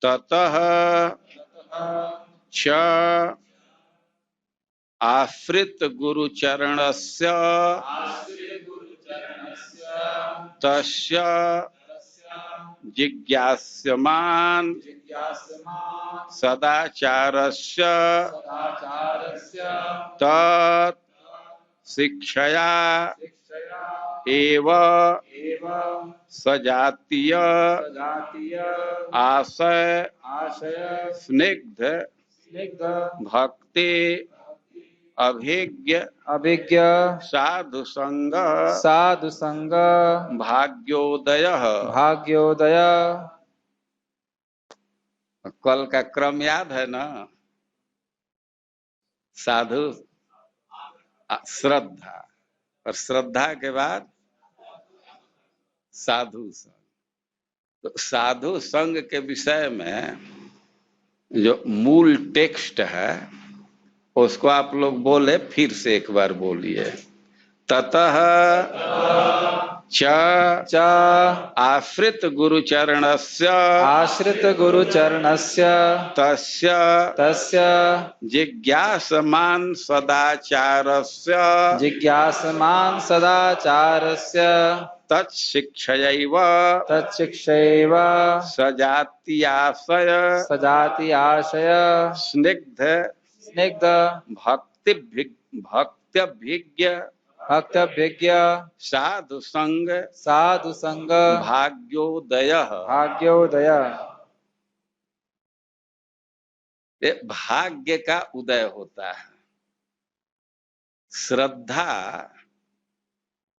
ततः च आश्रित गुरुचरणस्य तस्य जिज्ञास्यमान् सदाचारस्य तत् शिक्षया एव सजातीय आशय स्निग्ध भक्ति अभिज्ञ साधु संग भाग्योदय। कल का क्रम याद है ना? साधु, श्रद्धा, और श्रद्धा के बाद साधु संग। तो साधु संग के विषय में जो मूल टेक्स्ट है उसको आप लोग बोले, फिर से एक बार बोलिए। ततः च आश्रित गुरुचरणस्य तस्य जिज्ञासमान सदाचारस्य तत्शिक्षयैव सजातीयाशय स्निग्ध भक्त्यभिज्ञ साधु संग भाग्योदय। ये भाग्य का उदय होता है। श्रद्धा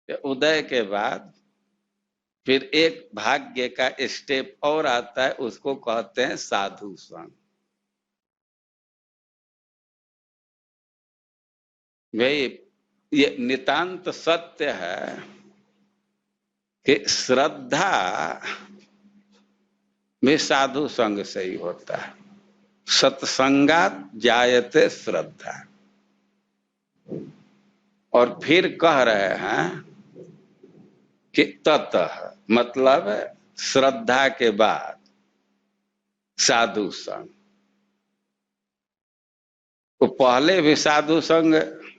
के उदय के बाद फिर एक भाग्य का स्टेप और आता है, उसको कहते हैं साधु संग। भाई ये नितांत सत्य है कि श्रद्धा में साधु संग से ही होता है। सत्संगात जायते श्रद्धा। और फिर कह रहे हैं कि ततः मतलब श्रद्धा के बाद साधु संग। तो पहले भी साधु संग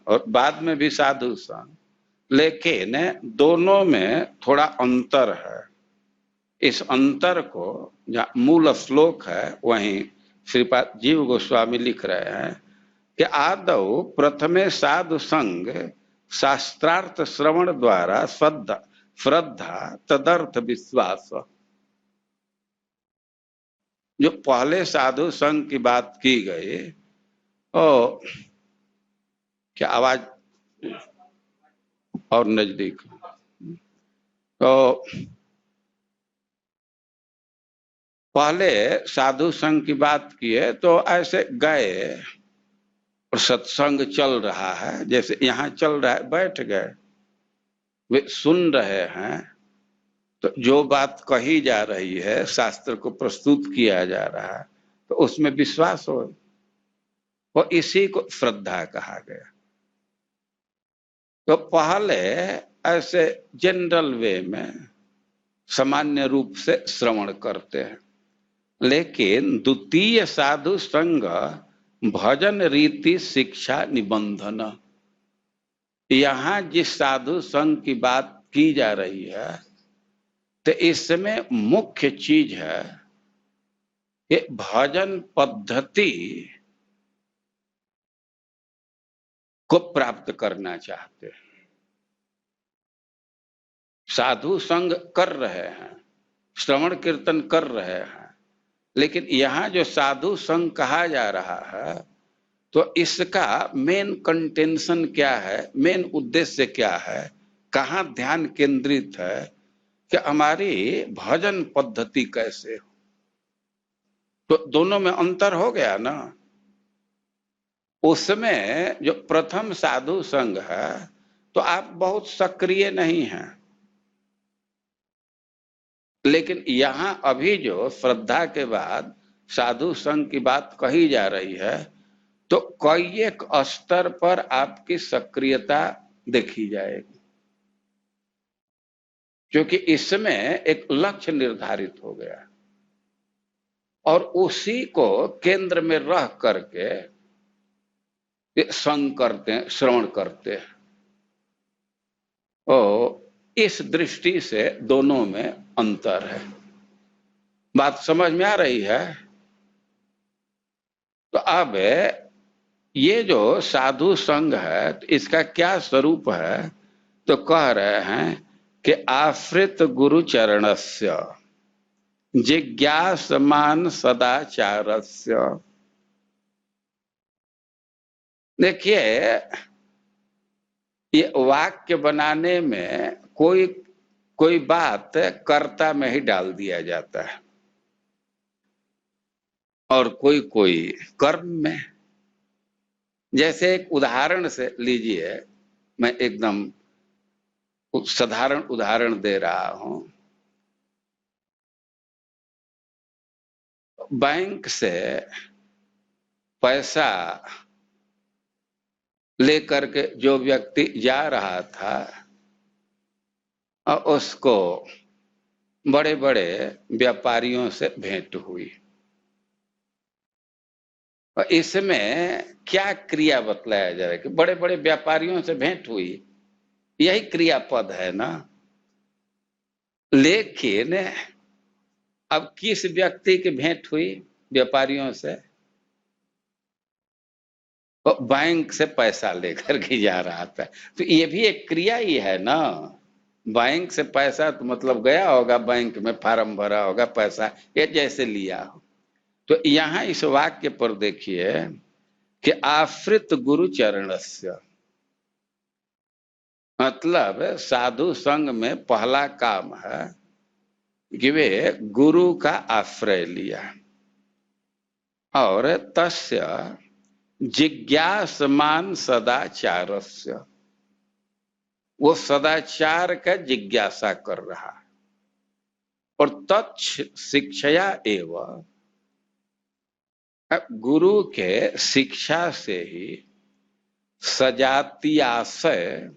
और बाद में भी साधु संग, लेकिन दोनों में थोड़ा अंतर है। इस अंतर को जहाँ मूल श्लोक है वहीं श्रीपाद जीव गोस्वामी लिख रहे हैं कि आदौ प्रथमे साधु संग शास्त्रार्थ श्रवण द्वारा श्रद्धा तदर्थ विश्वास। जो पहले साधु संग की बात की गई, ओ क्या आवाज और नजदीक, तो पहले साधु संग की बात किए तो ऐसे गए और सत्संग चल रहा है, जैसे यहाँ चल रहा है, बैठ गए, वे सुन रहे हैं, तो जो बात कही जा रही है, शास्त्र को प्रस्तुत किया जा रहा है, तो उसमें विश्वास हो, और इसी को श्रद्धा कहा गया। तो पहले ऐसे जनरल वे में सामान्य रूप से श्रवण करते हैं, लेकिन द्वितीय साधु संग भजन रीति शिक्षा निबंधन, यहाँ जिस साधु संग की बात की जा रही है तो इसमें मुख्य चीज है कि भजन पद्धति को प्राप्त करना चाहते हैं। साधु संग कर रहे हैं, श्रवण कीर्तन कर रहे हैं, लेकिन यहाँ जो साधु संग कहा जा रहा है तो इसका मेन कंटेंशन क्या है, मेन उद्देश्य क्या है, कहाँ ध्यान केंद्रित है कि हमारी भजन पद्धति कैसे हो। तो दोनों में अंतर हो गया ना। उसमें जो प्रथम साधु संग है तो आप बहुत सक्रिय नहीं हैं, लेकिन यहां अभी जो श्रद्धा के बाद साधु संग की बात कही जा रही है तो कई एक स्तर पर आपकी सक्रियता देखी जाएगी, क्योंकि इसमें एक लक्ष्य निर्धारित हो गया। और उसी को केंद्र में रह करके ये संग करते हैं, श्रवण करते हैं। और इस दृष्टि से दोनों में अंतर है। बात समझ में आ रही है? तो अब ये जो साधु संघ है तो इसका क्या स्वरूप है? तो कह रहे हैं कि आश्रित गुरु चरणस्य जिज्ञासमान सदाचारस्य। देखिए, ये वाक्य बनाने में कोई कोई बात कर्ता में ही डाल दिया जाता है और कोई कोई कर्म में। जैसे एक उदाहरण से लीजिए, मैं एकदम साधारण उदाहरण दे रहा हूं। बैंक से पैसा लेकर के जो व्यक्ति जा रहा था और उसको बड़े बड़े व्यापारियों से भेंट हुई। और इसमें क्या क्रिया बतलाया जा रहा है कि बड़े बड़े व्यापारियों से भेंट हुई, यही क्रियापद है ना। लेकिन अब किस व्यक्ति की भेंट हुई व्यापारियों से? वो बैंक से पैसा लेकर के जा रहा था, तो ये भी एक क्रिया ही है ना। बैंक से पैसा तो मतलब गया होगा, बैंक में फार्म भरा होगा, पैसा ये जैसे लिया हो। तो यहां इस वाक्य पर देखिए कि आश्रित गुरु चरणस्य, मतलब साधु संघ में पहला काम है कि वे गुरु का आश्रय लिया और तस्य जिज्ञासमान सदाचारस्य, वो सदाचार का जिज्ञासा कर रहा है। और तच्छ शिक्षया एवं, गुरु के शिक्षा से ही सजातीयाशय,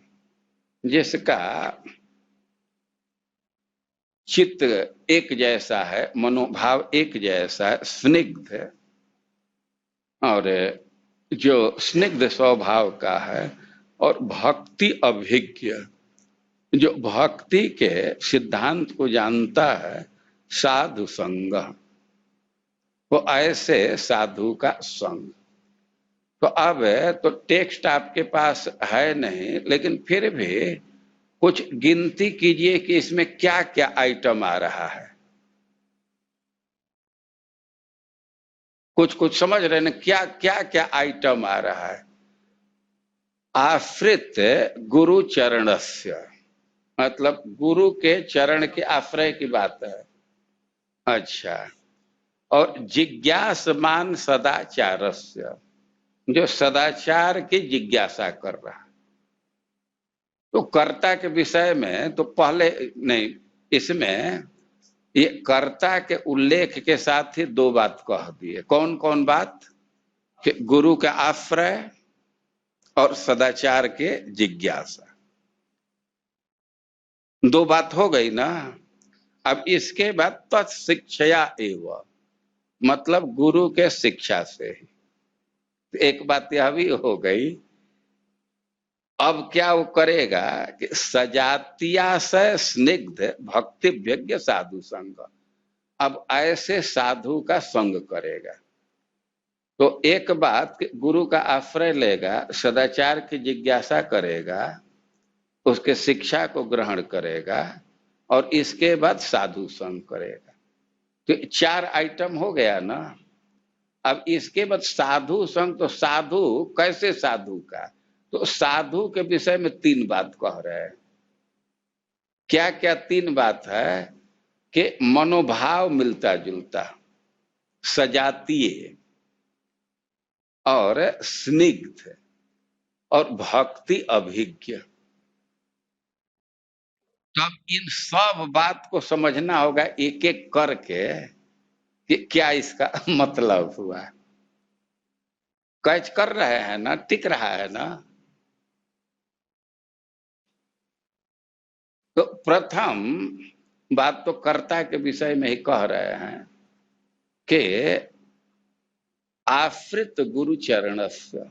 जिसका चित्त एक जैसा है, मनोभाव एक जैसा है, स्निग्ध है, और जो स्निग्ध स्वभाव का है और भक्ति अभिज्ञ, जो भक्ति के सिद्धांत को जानता है, साधु संग, वो ऐसे साधु का संग। तो अब तो टेक्स्ट आपके पास है नहीं, लेकिन फिर भी कुछ गिनती कीजिए कि इसमें क्या क्या आइटम आ रहा है। कुछ कुछ समझ रहे हैं क्या क्या क्या आइटम आ रहा है? आश्रित गुरु चरणस्य, मतलब गुरु के चरण के आश्रय की बात है। अच्छा, और जिज्ञासमान सदाचारस्य, जो सदाचार की जिज्ञासा कर रहा है। तो कर्ता के विषय में तो पहले नहीं, इसमें ये कर्ता के उल्लेख के साथ ही दो बात कह दिए। कौन कौन बात? कि गुरु का आश्रय और सदाचार के जिज्ञासा, दो बात हो गई ना। अब इसके बाद तत्शिक्षया एवं, मतलब गुरु के शिक्षा से ही। एक बात यह भी हो गई। अब क्या वो करेगा कि सजातीयाशय स्निग्ध भक्ति व्यज्ञ साधु संग, अब ऐसे साधु का संग करेगा। तो एक बात कि गुरु का आश्रय लेगा, सदाचार की जिज्ञासा करेगा, उसके शिक्षा को ग्रहण करेगा, और इसके बाद साधु संग करेगा। तो चार आइटम हो गया ना। अब इसके बाद साधु संग, तो साधु कैसे साधु का? तो साधु के विषय में तीन बात कह रहे हैं। क्या क्या तीन बात है? कि मनोभाव मिलता जुलता, सजातीय और स्निग्ध और भक्ति अभिज्ञ। तब इन सब बात को समझना होगा एक एक करके कि क्या इसका मतलब हुआ। कैच कर रहे हैं ना? टिक रहा है ना? तो प्रथम बात तो कर्ता के विषय में ही कह रहे हैं कि आश्रित गुरु चरणस्य,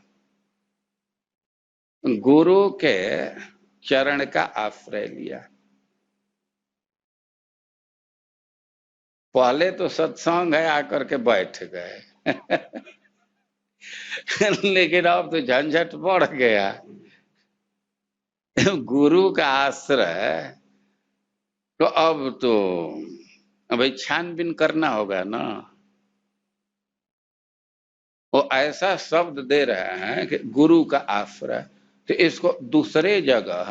गुरु के चरण का आश्रय लिया। पहले तो सत्संग है आकर के बैठ गए लेकिन अब तो झंझट बढ़ गया। गुरु का आश्रय तो अब तो भाई छानबीन करना होगा ना। वो ऐसा शब्द दे रहे हैं कि गुरु का आश्रय, तो इसको दूसरे जगह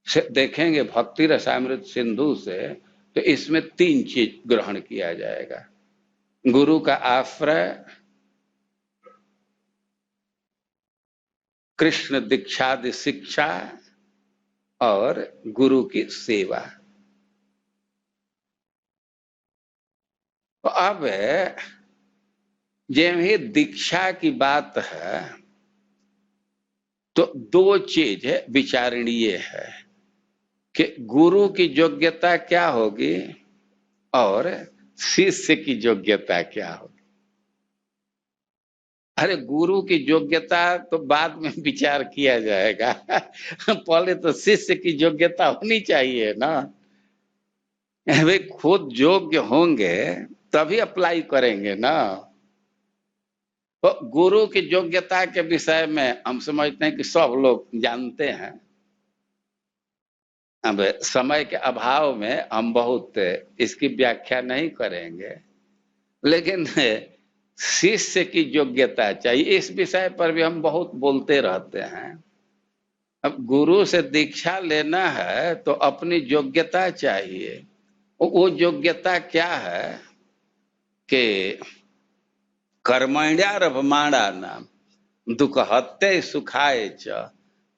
से देखेंगे भक्ति रसामृत सिंधु से, तो इसमें 3 चीज ग्रहण किया जाएगा। गुरु का आश्रय, कृष्ण दीक्षादि शिक्षा और गुरु की सेवा। तो अब जब ही दीक्षा की बात है तो 2 चीज विचारणीय है कि गुरु की योग्यता क्या होगी और शिष्य की योग्यता क्या होगी। अरे गुरु की योग्यता तो बाद में विचार किया जाएगा पहले तो शिष्य की योग्यता होनी चाहिए ना। वे खुद योग्य होंगे तभी अप्लाई करेंगे ना। तो गुरु की योग्यता के विषय में हम समझते हैं कि सब लोग जानते हैं। अब समय के अभाव में हम बहुत इसकी व्याख्या नहीं करेंगे, लेकिन शिष्य की योग्यता चाहिए। इस विषय पर भी हम बहुत बोलते रहते हैं। अब गुरु से दीक्षा लेना है तो अपनी योग्यता चाहिए। वो योग्यता क्या है कि कर्मण्यारभमाणा नाम दुःखहत्ये सुखाय च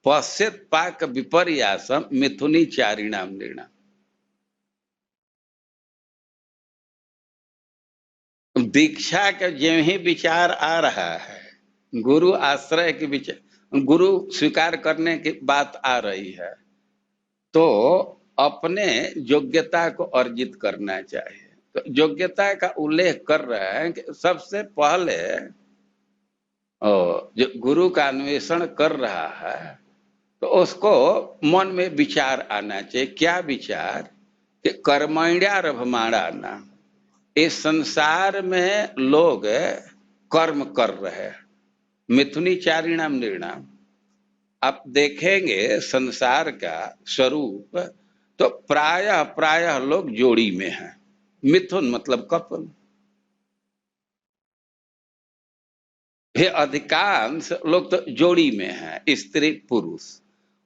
पश्येत पाक विपर्यासम मिथुनी चारिणाम नृणाम। दीक्षा का जो ही विचार आ रहा है, गुरु आश्रय के विचार, गुरु स्वीकार करने की बात आ रही है, तो अपने योग्यता को अर्जित करना चाहिए। तो योग्यता का उल्लेख कर रहे हैं कि सबसे पहले जो गुरु का अन्वेषण कर रहा है तो उसको मन में विचार आना चाहिए। क्या विचार कि कर्मण्यारभमाणा नाम, इस संसार में लोग कर्म कर रहे हैं, मिथुनी चारिणाम नृणाम। आप देखेंगे संसार का स्वरूप तो प्रायः प्रायः लोग जोड़ी में हैं। मिथुन मतलब कपल। ये अधिकांश लोग तो जोड़ी में हैं, स्त्री पुरुष,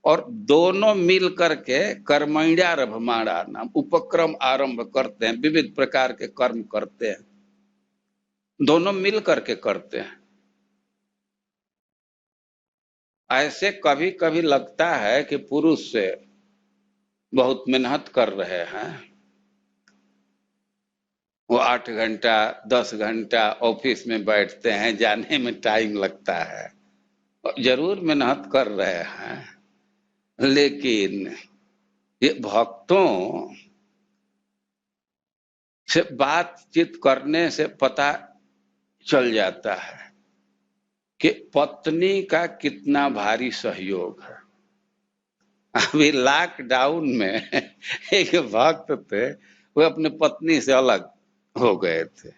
और दोनों मिल करके कर्मण्यारभमाणा नाम उपक्रम आरंभ करते हैं, विविध प्रकार के कर्म करते हैं, दोनों मिल करके करते हैं। ऐसे कभी कभी लगता है कि पुरुष से बहुत मेहनत कर रहे हैं, वो 8 घंटा 10 घंटा ऑफिस में बैठते हैं, जाने में टाइम लगता है, जरूर मेहनत कर रहे हैं, लेकिन ये भक्तों से बातचीत करने से पता चल जाता है कि पत्नी का कितना भारी सहयोग है। अभी लॉकडाउन में एक भक्त थे, वो अपने पत्नी से अलग हो गए थे।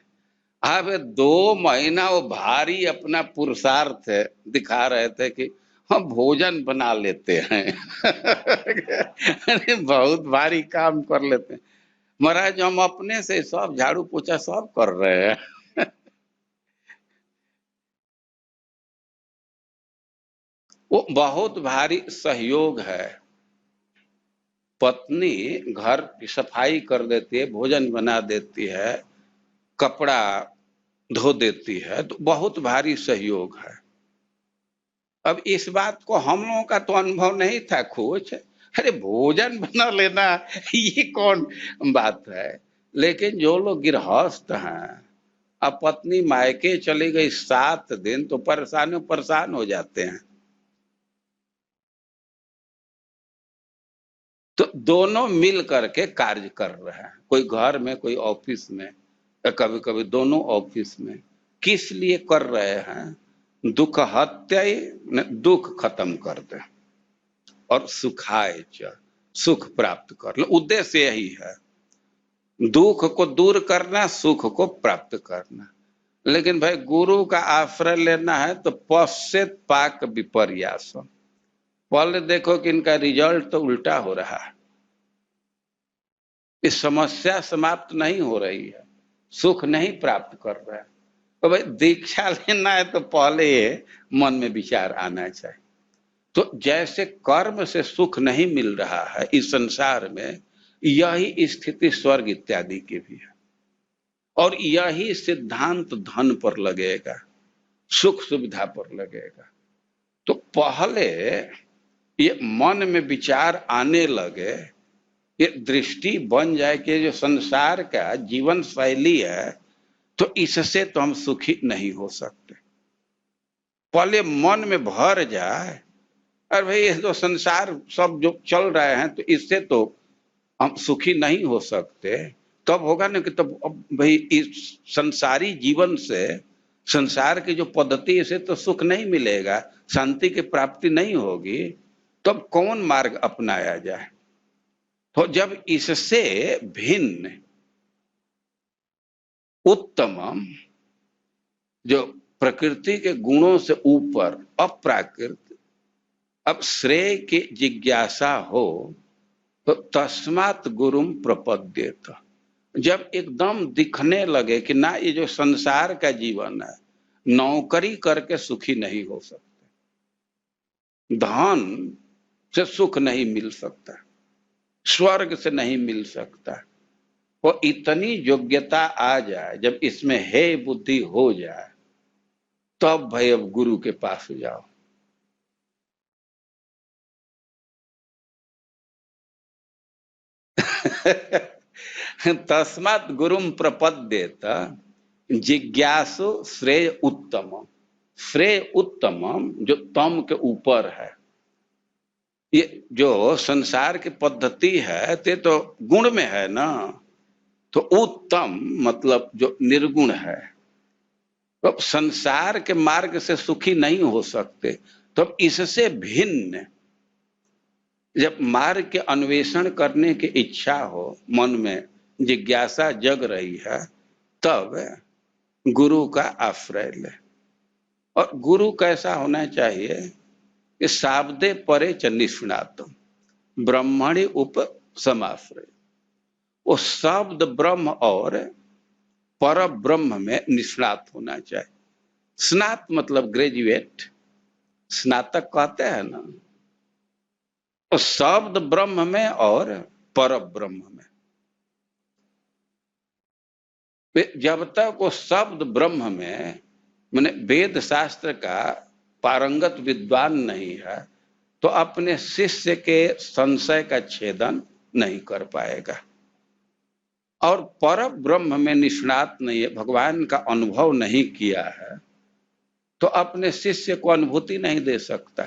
अब 2 महीना वो भारी अपना पुरुषार्थ दिखा रहे थे कि हम भोजन बना लेते हैं अरे बहुत भारी काम कर लेते हैं महाराज, हम अपने से सब झाड़ू पोछा सब कर रहे हैं वो बहुत भारी सहयोग है। पत्नी घर की सफाई कर देती है, भोजन बना देती है, कपड़ा धो देती है, तो बहुत भारी सहयोग है। अब इस बात को हम लोगों का तो अनुभव नहीं था कुछ, अरे भोजन बना लेना ये कौन बात है। लेकिन जो लोग गृहस्थ हैं, अब पत्नी मायके चली गई 7 दिन तो परेशान हो जाते हैं। तो दोनों मिल करके कार्य कर रहे हैं, कोई घर में कोई ऑफिस में, कभी कभी दोनों ऑफिस में। किस लिए कर रहे हैं? दुख हत्याय, दुख खत्म कर दे और सुखाए च, सुख प्राप्त कर लो। उद्देश्य यही है, दुख को दूर करना, सुख को प्राप्त करना। लेकिन भाई गुरु का आश्रय लेना है तो पश्चात पाक विपर्यास। पहले देखो कि इनका रिजल्ट तो उल्टा हो रहा है, इस समस्या समाप्त नहीं हो रही है, सुख नहीं प्राप्त कर रहा है। तो भाई दीक्षा लेना है तो पहले मन में विचार आना चाहिए। तो जैसे कर्म से सुख नहीं मिल रहा है इस संसार में, यही स्थिति स्वर्ग इत्यादि की भी है। और यही सिद्धांत धन पर लगेगा, सुख सुविधा पर लगेगा। तो पहले ये मन में विचार आने लगे, ये दृष्टि बन जाए कि जो संसार का जीवन शैली है तो इससे तो हम सुखी नहीं हो सकते। पहले मन में भर जाए, अरे भाई ये तो संसार सब जो चल रहे हैं तो इससे तो हम सुखी नहीं हो सकते, तब होगा ना कि तब अब भाई इस संसारी जीवन से, संसार की जो पद्धति से तो सुख नहीं मिलेगा, शांति की प्राप्ति नहीं होगी, तब कौन मार्ग अपनाया जाए? तो जब इससे भिन्न उत्तम, जो प्रकृति के गुणों से ऊपर अप्राकृत, अब श्रेय की जिज्ञासा हो तो तस्मात् गुरुम प्रपद्येत। जब एकदम दिखने लगे कि ना ये जो संसार का जीवन है, नौकरी करके सुखी नहीं हो सकते, धन से सुख नहीं मिल सकता, स्वर्ग से नहीं मिल सकता, वो इतनी योग्यता आ जाए, जब इसमें है बुद्धि हो जाए, तब भाई अब गुरु के पास जाओ। तस्मात् गुरुम प्रपद्येत जिज्ञासु श्रेय उत्तम। श्रेय उत्तम जो तम के ऊपर है, ये जो संसार की पद्धति है ते तो गुण में है ना, तो उत्तम मतलब जो निर्गुण है। तो संसार के मार्ग से सुखी नहीं हो सकते, तो इससे भिन्न जब मार्ग के अन्वेषण करने की इच्छा हो, मन में जिज्ञासा जग रही है, तब गुरु का आश्रय ले। और गुरु कैसा होना चाहिए कि शाब्दे परे च निष्णातम ब्रह्मणि उप समाश्रय। वो शब्द ब्रह्म और पर ब्रह्म में निष्णात होना चाहिए। स्नात मतलब ग्रेजुएट, स्नातक कहते हैं ना, तो शब्द ब्रह्म में और पर ब्रह्म में। जब तक वो शब्द ब्रह्म में, माने वेद शास्त्र का पारंगत विद्वान नहीं है, तो अपने शिष्य के संशय का छेदन नहीं कर पाएगा। और पर ब्रह्म में निष्णात नहीं है, भगवान का अनुभव नहीं किया है, तो अपने शिष्य को अनुभूति नहीं दे सकता।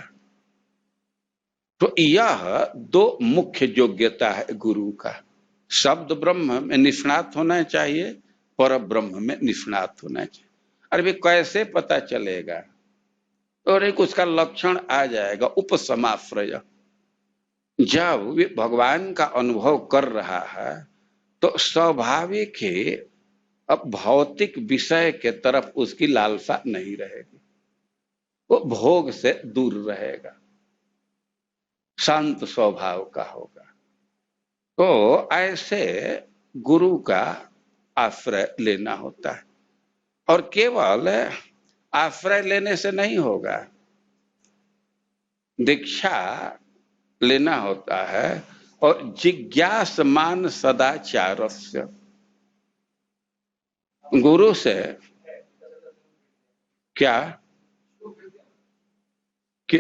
तो यह दो मुख्य योग्यता है गुरु का। शब्द ब्रह्म में निष्णात होना चाहिए, पर ब्रह्म में निष्णात होना चाहिए। अरे भी कैसे पता चलेगा? और एक उसका लक्षण आ जाएगा, उपसमाश्रय। जब वे भगवान का अनुभव कर रहा है तो स्वाभाविक ही अब भौतिक विषय के तरफ उसकी लालसा नहीं रहेगी, वो भोग से दूर रहेगा, शांत स्वभाव का होगा। तो ऐसे गुरु का आश्रय लेना होता है। और केवल आश्रय लेने से नहीं होगा, दीक्षा लेना होता है। और जिज्ञासमान सदाचारस्य, गुरु से क्या कि,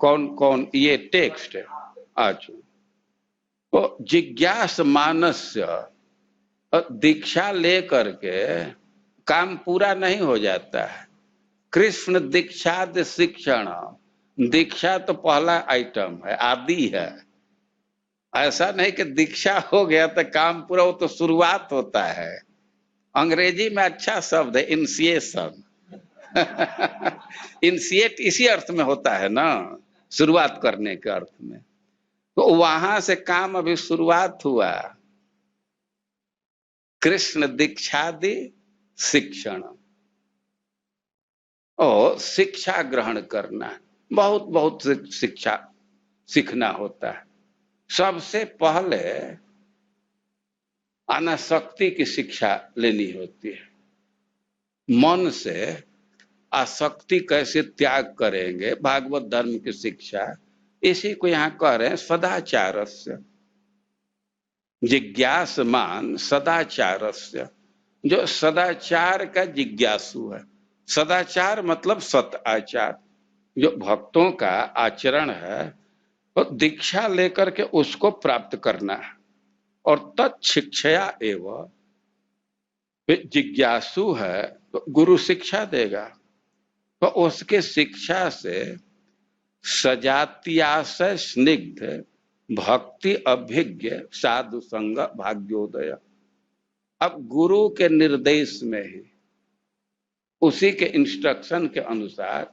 कौन कौन ये टेक्स्ट है आज? तो जिज्ञास मानस्य, दीक्षा लेकर के काम पूरा नहीं हो जाता है। कृष्ण दीक्षा शिक्षण, दीक्षा तो पहला आइटम है, आदि है। ऐसा नहीं कि दीक्षा हो गया तो काम पूरा, वो तो शुरुआत होता है। अंग्रेजी में अच्छा शब्द है इनिशिएशन। इनिशिएट इसी अर्थ में होता है ना, शुरुआत करने के अर्थ में। तो वहां से काम अभी शुरुआत हुआ। कृष्ण दीक्षादि शिक्षण, और शिक्षा ग्रहण करना, बहुत बहुत शिक्षा सीखना होता है। सबसे पहले अनासक्ति की शिक्षा लेनी होती है। मन से आसक्ति कैसे त्याग करेंगे, भागवत धर्म की शिक्षा इसी को यहाँ कह रहे हैं सदाचारस्य। जिज्ञासमान सदाचारस्य, जो सदाचार का जिज्ञासु है। सदाचार मतलब सत आचार, जो भक्तों का आचरण है, तो दीक्षा लेकर के उसको प्राप्त करना है। और तत्शिक्षया एवं जिज्ञासु है तो गुरु शिक्षा देगा, तो उसके शिक्षा से सजातीयाशय स्निग्ध भक्ति अभिज्ञ साधु संग भाग्योदय। अब गुरु के निर्देश में ही, उसी के इंस्ट्रक्शन के अनुसार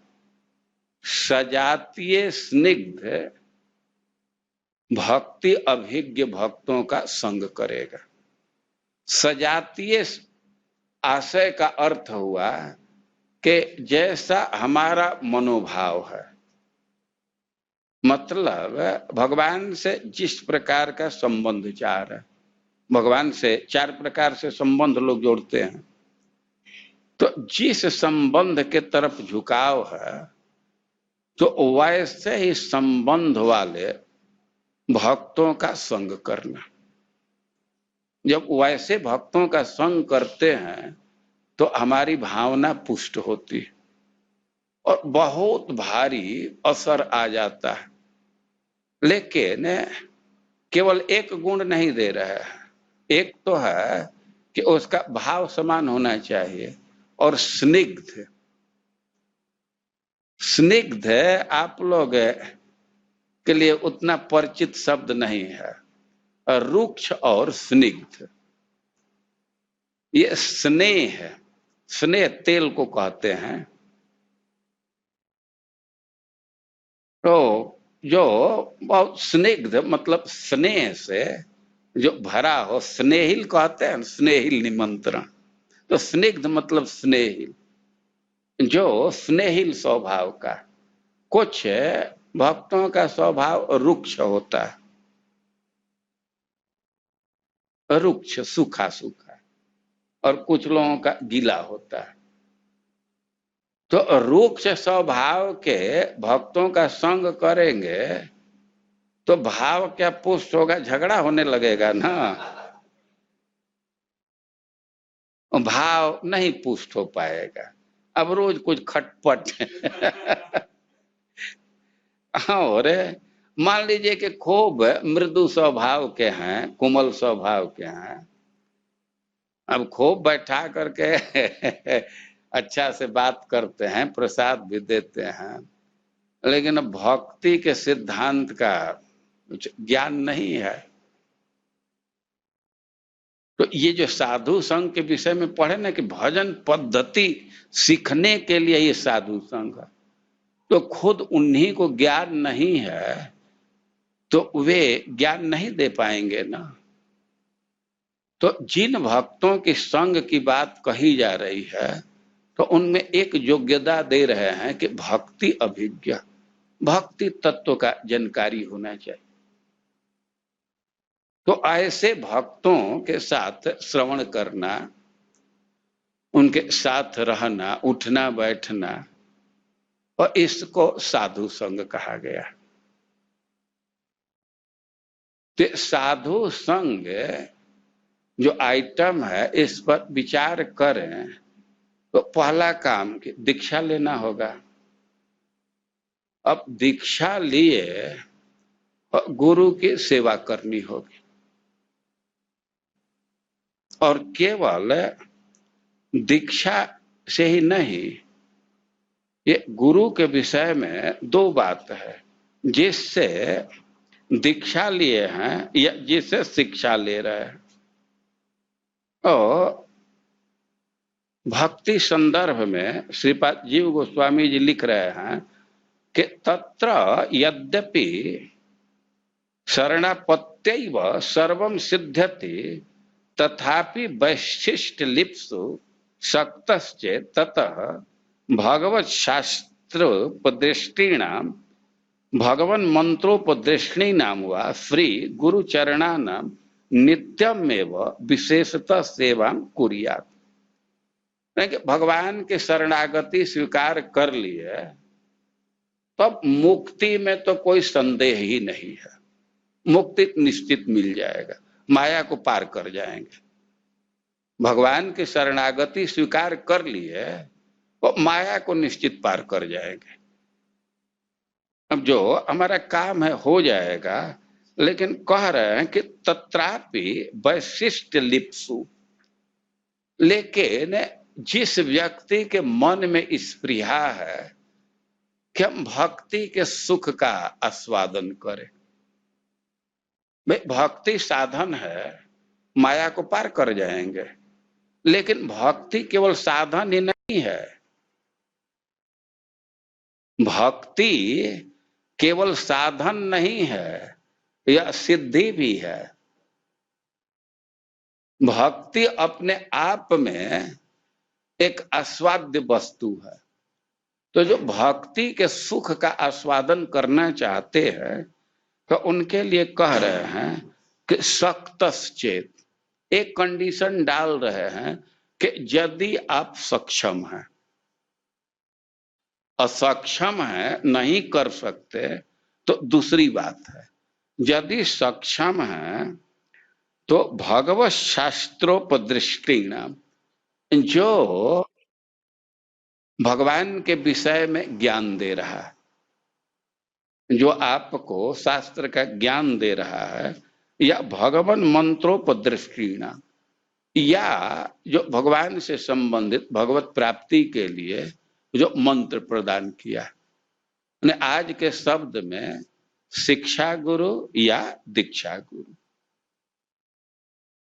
सजातीय स्निग्ध भक्ति अभिज्ञ भक्तों का संग करेगा। सजातीय आशय का अर्थ हुआ कि जैसा हमारा मनोभाव है, मतलब भगवान से जिस प्रकार का संबंध चाह रहा है। भगवान से 4 प्रकार से संबंध लोग जोड़ते हैं, तो जिस संबंध के तरफ झुकाव है, तो वैसे ही संबंध वाले भक्तों का संग करना। जब वैसे भक्तों का संग करते हैं तो हमारी भावना पुष्ट होती है और बहुत भारी असर आ जाता है। लेकिन केवल एक गुण नहीं दे रहा है। एक तो है कि उसका भाव समान होना चाहिए, और स्निग्ध। स्निग्ध आप लोग के लिए उतना परिचित शब्द नहीं है। रुक्ष और स्निग्ध, ये स्नेह है। स्नेह तेल को कहते हैं। तो जो बहुत स्निग्ध मतलब स्नेह से जो भरा हो, स्नेहिल कहते हैं, स्नेहिल निमंत्रण। तो स्निग्ध मतलब स्नेहिल, जो स्नेहिल स्वभाव का। कुछ भक्तों का स्वभाव रुक्ष होता है, रुक्ष सूखा सूखा, और कुछ लोगों का गीला होता है। तो रुक्ष स्वभाव के भक्तों का संग करेंगे तो भाव क्या पुष्ट होगा, झगड़ा होने लगेगा ना। भाव नहीं पुष्ट हो पाएगा। अब रोज कुछ खटपट। और मान लीजिए कि खूब मृदु स्वभाव के हैं, कोमल स्वभाव के हैं, अब खूब बैठा करके अच्छा से बात करते हैं, प्रसाद भी देते हैं, लेकिन भक्ति के सिद्धांत का कुछ ज्ञान नहीं है। तो ये जो साधु संघ के विषय में पढ़े ना कि भजन पद्धति सीखने के लिए ये साधु संघ है, तो खुद उन्हीं को ज्ञान नहीं है तो वे ज्ञान नहीं दे पाएंगे ना। तो जिन भक्तों की संग की बात कही जा रही है, तो उनमें एक योग्यता दे रहे हैं कि भक्ति अभिज्ञ, भक्ति तत्व का जानकारी होना चाहिए। तो ऐसे भक्तों के साथ श्रवण करना, उनके साथ रहना, उठना बैठना, और इसको साधु संग कहा गया। तो साधु संग जो आइटम है, इस पर विचार करें तो पहला काम कि दीक्षा लेना होगा। अब दीक्षा लिए और गुरु की सेवा करनी होगी, और केवल दीक्षा से ही नहीं, ये गुरु के विषय में 2 बात है जिससे दीक्षा लिए हैं या जिससे शिक्षा ले रहे हैं। और भक्ति संदर्भ में श्रीपाद जीव गोस्वामी जी लिख रहे हैं कि तत्र यद्यपि शरणापत्यैव सर्वं सिद्ध्यति तथापि वैशिष्ट लिप्सु शक्तश्चेत् ततः भगवत शास्त्रोपदेष्टीणां भगवन् मंत्रोपदेष्टीणां वा श्री गुरुचरणानां नित्यमेव विशेषतः सेवां कुर्यात्। भगवान के शरणागति स्वीकार कर लिए तब मुक्ति में तो कोई संदेह ही नहीं है, मुक्ति निश्चित मिल जाएगा, माया को पार कर जाएंगे। भगवान की शरणागति स्वीकार कर लिए तो माया को निश्चित पार कर जाएंगे। अब जो हमारा काम है हो जाएगा, लेकिन कह रहे हैं कि तत्रापि वैशिष्ट लिप्सु, लेकिन जिस व्यक्ति के मन में स्पृहा है कि हम भक्ति के सुख का आस्वादन करें, भाई भक्ति साधन है, माया को पार कर जाएंगे, लेकिन भक्ति केवल साधन ही नहीं है, भक्ति केवल साधन नहीं है, यह सिद्धि भी है। भक्ति अपने आप में एक आस्वाद्य वस्तु है। तो जो भक्ति के सुख का आस्वादन करना चाहते हैं तो उनके लिए कह रहे हैं कि सख्तश्चेत, एक कंडीशन डाल रहे हैं कि यदि आप सक्षम हैं, असक्षम है नहीं कर सकते तो दूसरी बात है। यदि सक्षम है तो भगवत शास्त्रोपदृष्टिणाम, जो भगवान के विषय में ज्ञान दे रहा है, जो आपको शास्त्र का ज्ञान दे रहा है, या भगवान मंत्रोपदृष्टिणाम, या जो भगवान से संबंधित भगवत प्राप्ति के लिए जो मंत्र प्रदान किया है। आज के शब्द में शिक्षा गुरु या दीक्षा गुरु।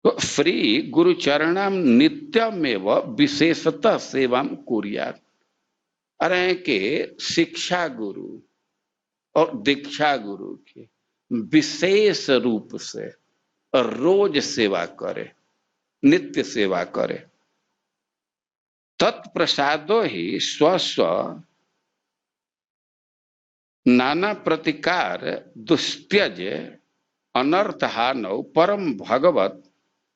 तो श्री गुरुचरणाम नित्यमेव विशेषतः सेवां कुर्यात्। अरे के शिक्षा गुरु और दीक्षा गुरु की विशेष रूप से रोज सेवा करे, नित्य सेवा करे। तत्प्रसादो ही स्वस्व नाना प्रतिकार दुष्त्यज अनर्थहानौ परम भगवत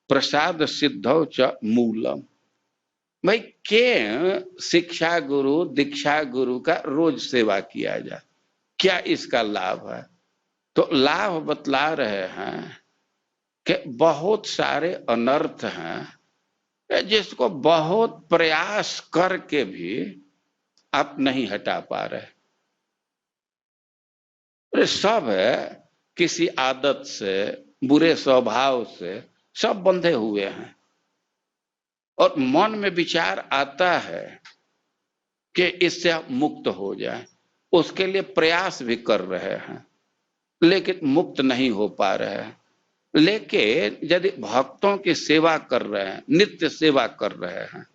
प्रसाद सिद्धौ च मूलम। भाई के शिक्षा गुरु दीक्षा गुरु का रोज सेवा किया जाए, क्या इसका लाभ है? तो लाभ बतला रहे हैं कि बहुत सारे अनर्थ हैं जिसको बहुत प्रयास करके भी आप नहीं हटा पा रहे। सब है किसी आदत से, बुरे स्वभाव से सब बंधे हुए हैं, और मन में विचार आता है कि इससे आप मुक्त हो जाए, उसके लिए प्रयास भी कर रहे हैं, लेकिन मुक्त नहीं हो पा रहे हैं। लेकिन यदि भक्तों की सेवा कर रहे हैं, नित्य सेवा कर रहे हैं,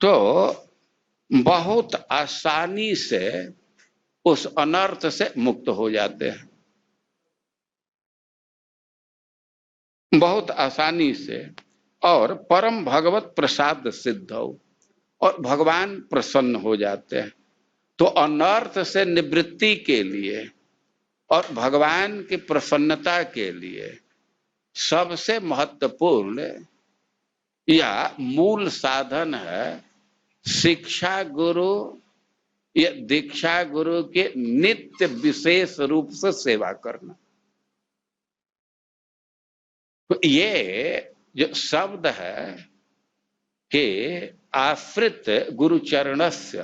तो बहुत आसानी से उस अनर्थ से मुक्त हो जाते हैं, बहुत आसानी से। और परम भगवत प्रसाद सिद्ध हो, और भगवान प्रसन्न हो जाते हैं। तो अनर्थ से निवृत्ति के लिए और भगवान की प्रसन्नता के लिए सबसे महत्वपूर्ण या मूल साधन है शिक्षा गुरु या दीक्षा गुरु के नित्य विशेष रूप से सेवा करना। तो ये जो शब्द है कि आश्रित गुरु चरणस्य,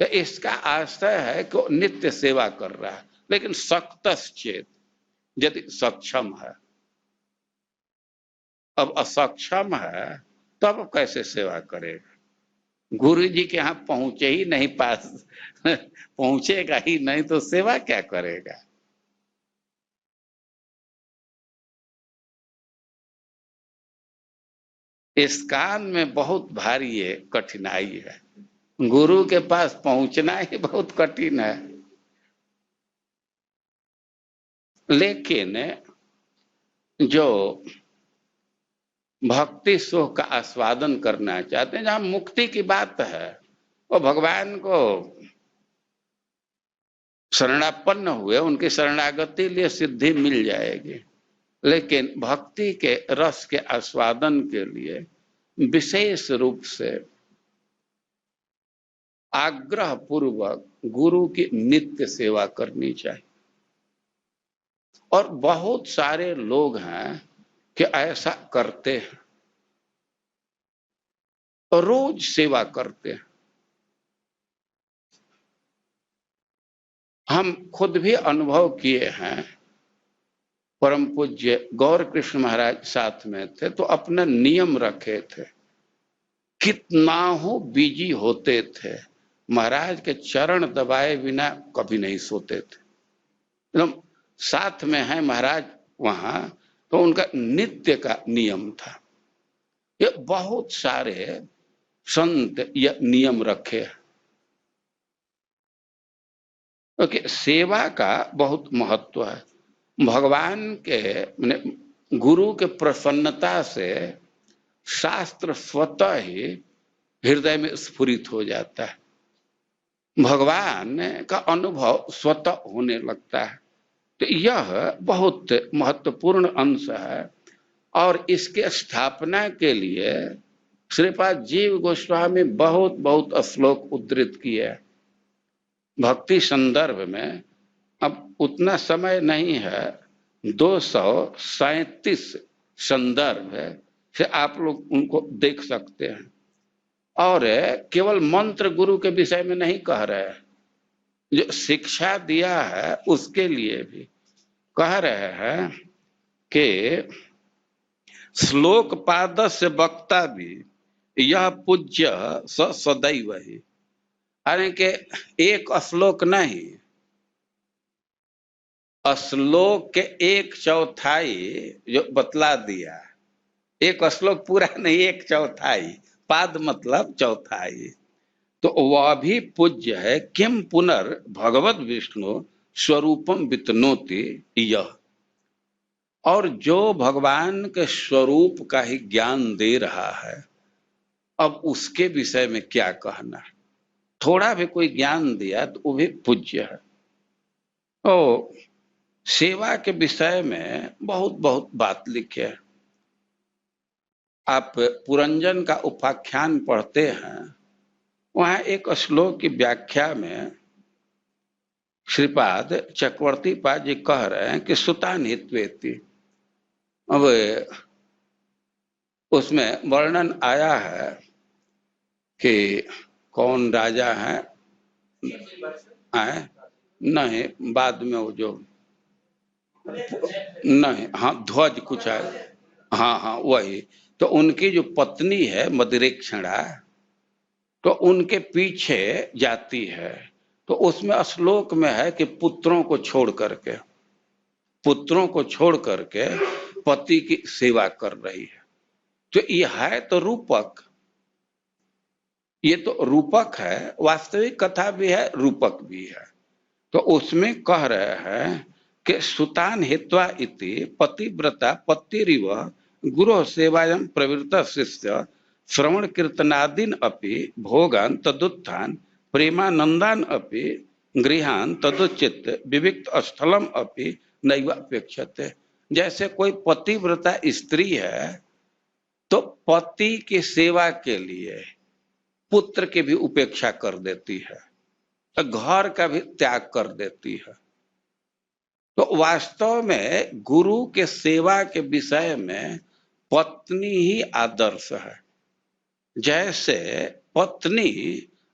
तो इसका आशय है कि वो नित्य सेवा कर रहा है, लेकिन सख्तश्चेत, यदि सक्षम है। अब असक्षम है तब कैसे सेवा करेगा? गुरु जी के यहाँ पहुंचे ही नहीं, पास पहुंचेगा ही नहीं तो सेवा क्या करेगा? इस कान में बहुत भारी है, कठिनाई है, गुरु के पास पहुंचना ही बहुत कठिन है। लेकिन जो भक्ति सुख का आस्वादन करना चाहते हैं, जहां मुक्ति की बात है, वो भगवान को शरणापन्न हुए, उनकी शरणागति लिए सिद्धि मिल जाएगी। लेकिन भक्ति के रस के आस्वादन के लिए विशेष रूप से आग्रह पूर्वक गुरु की नित्य सेवा करनी चाहिए। और बहुत सारे लोग हैं कि ऐसा करते हैं, रोज सेवा करते हैं। हम खुद भी अनुभव किए हैं। परम पूज्य गौर कृष्ण महाराज साथ में थे तो अपना नियम रखे थे, कितना हो बिजी होते थे, महाराज के चरण दबाए बिना कभी नहीं सोते थे। एकदम साथ में है महाराज वहां, तो उनका नित्य का नियम था। ये बहुत सारे संत यह नियम रखे हैं, क्योंकि सेवा का बहुत महत्व है। भगवान के माने गुरु के प्रसन्नता से शास्त्र स्वतः ही हृदय में स्फुरित हो जाता है, भगवान का अनुभव स्वतः होने लगता है। तो यह बहुत महत्वपूर्ण अंश है। और इसके स्थापना के लिए श्रीपाद जीव गोस्वामी बहुत बहुत श्लोक उद्धृत किए हैं भक्ति संदर्भ में। अब उतना समय नहीं है, 237 संदर्भ है से आप लोग उनको देख सकते हैं। और केवल मंत्र गुरु के विषय में नहीं कह रहे हैं, जो शिक्षा दिया है उसके लिए भी कह रहे हैं कि श्लोक पादस्य वक्ता भी यह पूज्य सदैव ही। यानी कि एक श्लोक नहीं, श्लोक के 1/4 जो बतला दिया, एक श्लोक पूरा नहीं, 1/4, पाद मतलब चौथाई, तो वह भी पूज्य है। किम पुनर् भगवत विष्णु स्वरूपम वितनोति यह। और जो भगवान के स्वरूप का ही ज्ञान दे रहा है, अब उसके विषय में क्या कहना। थोड़ा भी कोई ज्ञान दिया तो वो भी पूज्य है। तो सेवा के विषय में बहुत बहुत बात लिखे है। आप पुरंजन का उपाख्यान पढ़ते हैं, वहां एक श्लोक की व्याख्या में श्रीपाद चक्रवर्ती पाद जी कह रहे हैं कि सुतान हित्वेति। अब उसमें वर्णन आया है कि कौन राजा है, नहीं बाद में वो जो नहीं, हाँ ध्वज कुछ है, हाँ हाँ वही। तो उनकी जो पत्नी है मदिरेक्षणा, तो उनके पीछे जाती है। तो उसमें श्लोक में है कि पुत्रों को छोड़ करके पति की सेवा कर रही है। तो ये है तो रूपक, ये तो रूपक है, वास्तविक कथा भी है, रूपक भी है। तो उसमें कह रहे हैं कि सुतान हित्वा इति पतिव्रता पत्तिरिव गुरु सेवायं प्रवृत्त शिष्य श्रवण कीर्तनादीन अपि भोगान तदुत्थान प्रेमानंदान अपि गृहान तदुचित विविक्त स्थलम अपि नैव अपेक्षते। जैसे कोई पतिव्रता स्त्री है तो पति की सेवा के लिए पुत्र की भी उपेक्षा कर देती है, तो घर का भी त्याग कर देती है। तो वास्तव में गुरु के सेवा के विषय में पत्नी ही आदर्श है। जैसे पत्नी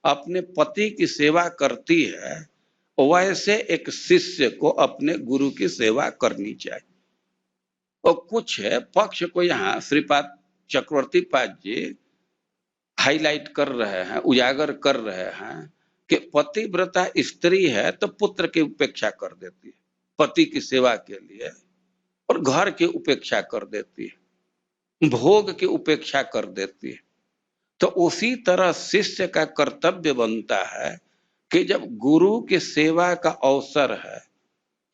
अपने पति की सेवा करती है, वैसे एक शिष्य को अपने गुरु की सेवा करनी चाहिए। और कुछ पक्ष को यहाँ श्रीपाद चक्रवर्ती पाद जी हाईलाइट कर रहे हैं, उजागर कर रहे हैं कि पतिव्रता स्त्री है तो पुत्र की उपेक्षा कर देती है पति की सेवा के लिए, और घर की उपेक्षा कर देती है। भोग की उपेक्षा कर देती है। तो उसी तरह शिष्य का कर्तव्य बनता है कि जब गुरु की सेवा का अवसर है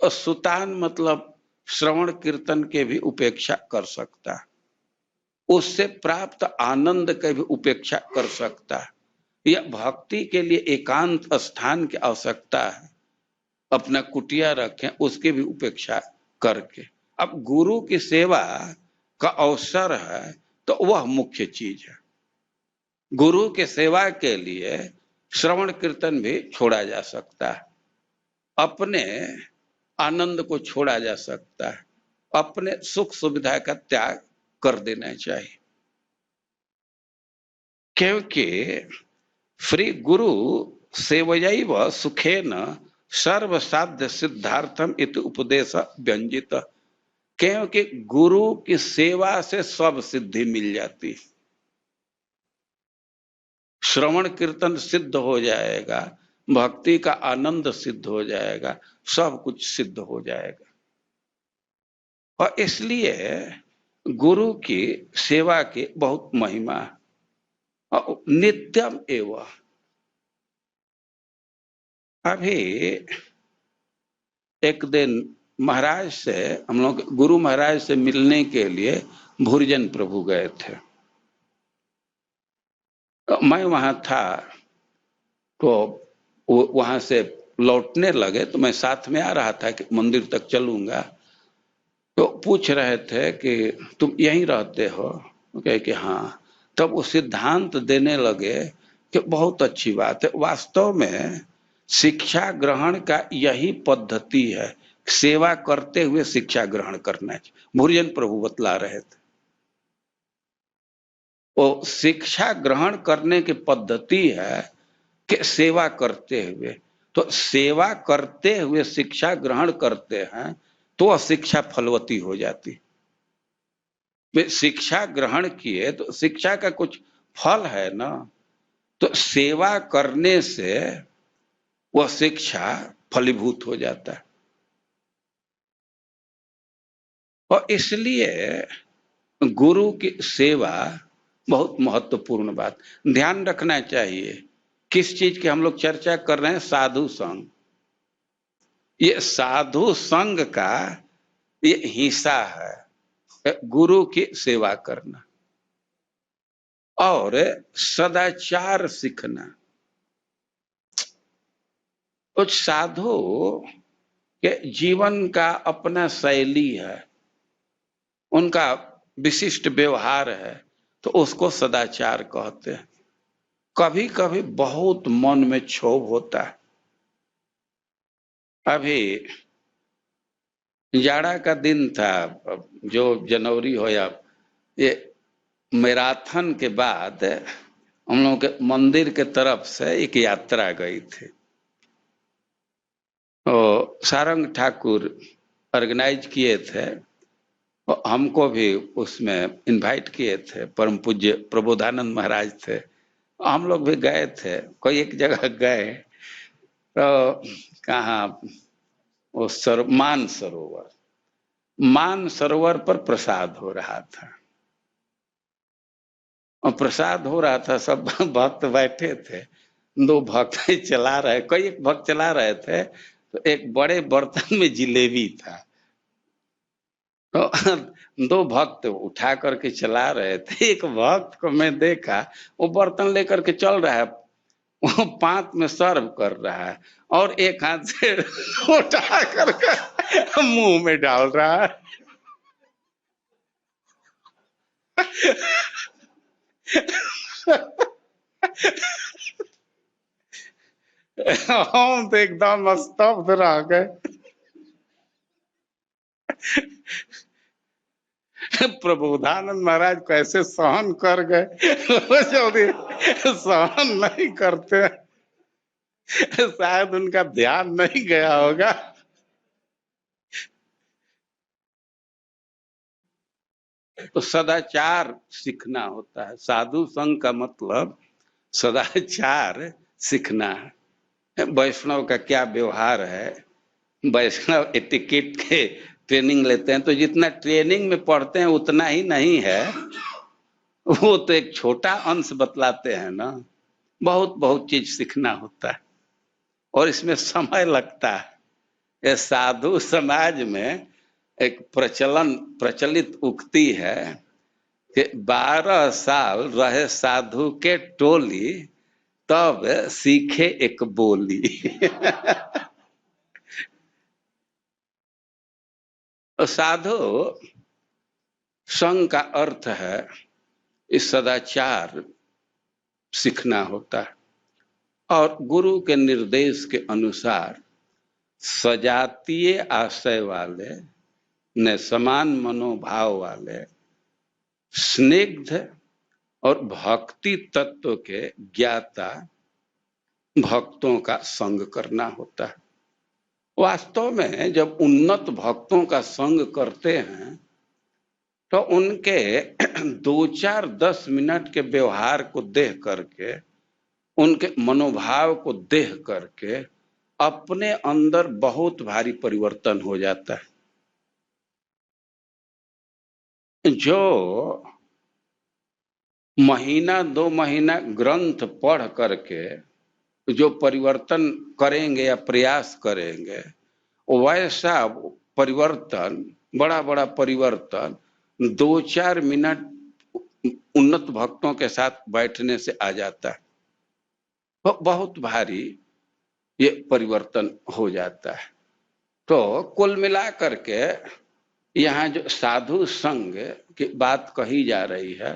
तो सुतान मतलब श्रवण कीर्तन के भी उपेक्षा कर सकता है, उससे प्राप्त आनंद की भी उपेक्षा कर सकता है। यह भक्ति के लिए एकांत स्थान की आवश्यकता है, अपना कुटिया रखें उसकी भी उपेक्षा करके। अब गुरु की सेवा का अवसर है तो वह मुख्य चीज है। गुरु के सेवा के लिए श्रवण कीर्तन भी छोड़ा जा सकता है, अपने आनंद को छोड़ा जा सकता है, अपने सुख सुविधा का त्याग कर देना चाहिए। क्योंकि श्री गुरु सेवयैव सुखेन सर्व साध्य सिद्धार्थम इति उपदेश व्यंजित। क्योंकि गुरु की सेवा से सब सिद्धि मिल जाती, श्रवण कीर्तन सिद्ध हो जाएगा, भक्ति का आनंद सिद्ध हो जाएगा, सब कुछ सिद्ध हो जाएगा। और इसलिए गुरु की सेवा की बहुत महिमा है। और नित्यम एवं अभी एक दिन महाराज से हम लोग गुरु महाराज से मिलने के लिए भूर्जन प्रभु गए थे। तो मैं वहां था, तो वहां से लौटने लगे तो मैं साथ में आ रहा था कि मंदिर तक चलूंगा। तो पूछ रहे थे कि तुम यहीं रहते हो? कहे कि हाँ। तब वो सिद्धांत देने लगे कि बहुत अच्छी बात है, वास्तव में शिक्षा ग्रहण का यही पद्धति है, सेवा करते हुए शिक्षा ग्रहण करना चाहिए। भूर्जन प्रभु बतला रहे थे, वो शिक्षा ग्रहण करने की पद्धति है कि सेवा करते हुए। तो सेवा करते हुए शिक्षा ग्रहण करते हैं तो वह शिक्षा फलवती हो जाती। शिक्षा ग्रहण किए तो शिक्षा का कुछ फल है ना, तो सेवा करने से वह शिक्षा फलीभूत हो जाता है। और इसलिए गुरु की सेवा बहुत महत्वपूर्ण बात। ध्यान रखना चाहिए किस चीज की हम लोग चर्चा कर रहे हैं, साधु संग। ये साधु संग का ये हिस्सा है गुरु की सेवा करना और सदाचार सीखना। कुछ साधु के जीवन का अपना शैली है, उनका विशिष्ट व्यवहार है, तो उसको सदाचार कहते हैं। कभी कभी बहुत मन में क्षोभ होता है। अभी जाड़ा का दिन था, जो जनवरी हो या ये मैराथन के बाद हम लोग के मंदिर के तरफ से एक यात्रा गई थी। तो सारंग ठाकुर ऑर्गेनाइज किए थे, हमको भी उसमें इनवाइट किए थे। परम पूज्य प्रबोधानंद महाराज थे, हम लोग भी गए थे। कोई एक जगह गए तो कहाँ, वो मान सरोवर पर प्रसाद हो रहा था। और प्रसाद हो रहा था, सब भक्त बैठे थे, दो भक्त चला रहे, कई एक भक्त चला रहे थे। तो एक बड़े बर्तन में जिलेबी था, तो दो भक्त उठा करके चला रहे थे। एक भक्त को मैं देखा, वो बर्तन लेकर के चल रहा है, वो पात में सर्व कर रहा है और एक हाथ से उठा करके मुंह में डाल रहा है। हम तो एकदम स्तब्ध रह गए। प्रबोधानंद महाराज कैसे सहन कर गए, जल्दी सहन नहीं करते, शायद उनका ध्यान नहीं गया होगा। तो सदाचार सीखना होता है। साधु संघ का मतलब सदाचार सीखना है। वैष्णव का क्या व्यवहार है, वैष्णव एटिकेट के ट्रेनिंग लेते हैं, तो जितना ट्रेनिंग में पढ़ते हैं उतना ही नहीं है, वो तो एक छोटा अंश बतलाते हैं ना। बहुत बहुत चीज सीखना होता है और इसमें समय लगता है। ये साधु समाज में एक प्रचलित उक्ति है कि 12 साल रहे साधु के टोली, तब सीखे एक बोली। साधु संघ का अर्थ है इस सदाचार सीखना होता है और गुरु के निर्देश के अनुसार सजातीय आशय वाले ने समान मनोभाव वाले स्निग्ध और भक्ति तत्व के ज्ञाता भक्तों का संग करना होता है। वास्तव में जब उन्नत भक्तों का संग करते हैं तो उनके 2-4-10 मिनट के व्यवहार को देख करके, उनके मनोभाव को देख करके अपने अंदर बहुत भारी परिवर्तन हो जाता है। जो महीना 2 महीना ग्रंथ पढ़ करके जो परिवर्तन करेंगे या प्रयास करेंगे, वैसा परिवर्तन, बड़ा बड़ा परिवर्तन 2-4 मिनट उन्नत भक्तों के साथ बैठने से आ जाता है। बहुत भारी ये परिवर्तन हो जाता है। तो कुल मिला करके यहाँ जो साधु संघ की बात कही जा रही है,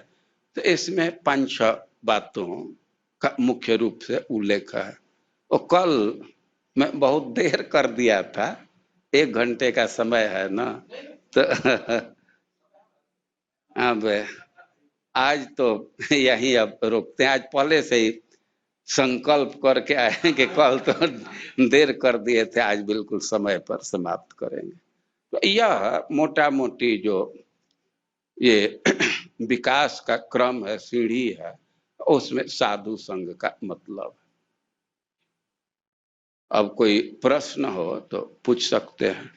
तो इसमें 5-6 बातों का मुख्य रूप से उल्लेख है। और कल मैं बहुत देर कर दिया था, 1 घंटे का समय है ना, तो अब आज तो यही अब रोकते हैं। आज पहले से ही संकल्प करके आए कि कल तो देर कर दिए थे, आज बिल्कुल समय पर समाप्त करेंगे। तो यह मोटा मोटी जो ये विकास का क्रम है, सीढ़ी है, उसमें साधु संघ का मतलब है। अब कोई प्रश्न हो तो पूछ सकते हैं।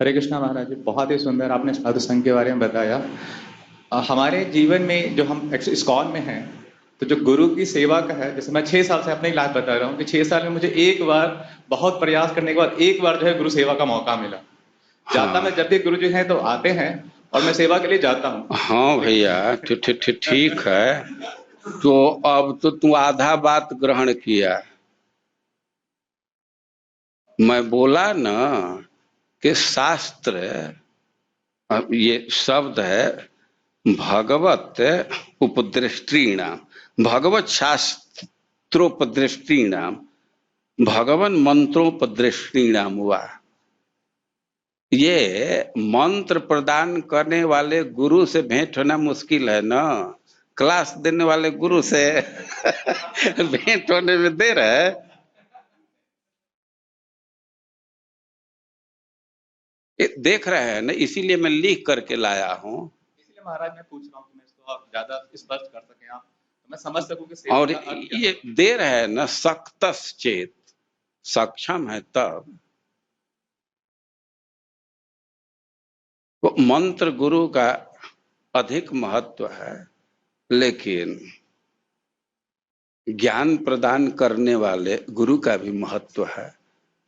हरे कृष्णा महाराज जी, बहुत ही सुंदर आपने साधु संघ के बारे में बताया। हमारे जीवन में जो हम इस्कॉन में हैं, तो जो गुरु की सेवा का है, जैसे मैं 6 साल से अपनी लाइफ बता रहा हूँ कि 6 साल में मुझे एक बार बहुत प्रयास करने के बाद एक बार जो है गुरु सेवा का मौका मिला। जाता मैं जब भी गुरु जी हैं तो आते हैं और मैं सेवा के लिए जाता हूँ। हाँ भैया, ठीक है। तो अब तो तू आधा बात ग्रहण किया। मैं बोला ना कि शास्त्र, ये शब्द है भगवत उपदृष्टिणाम, भगवत शास्त्रोपदृष्टिणाम, भगवान मंत्रोपदृष्टिणाम हुआ। ये मंत्र प्रदान करने वाले गुरु से भेंट होना मुश्किल है ना, क्लास देने वाले गुरु से भेंट होने में देर है। देख रहे हैं ना, इसीलिए मैं लिख करके लाया हूँ। इसलिए महाराज मैं पूछ रहा हूँ कि मैं इसको आप ज्यादा स्पष्ट कर सकें, आप तो मैं समझ सकूं कि और ये देर है ना, सक्तस चेत, सक्षम है तब। वो मंत्र गुरु का अधिक महत्व है, लेकिन ज्ञान प्रदान करने वाले गुरु का भी महत्व है।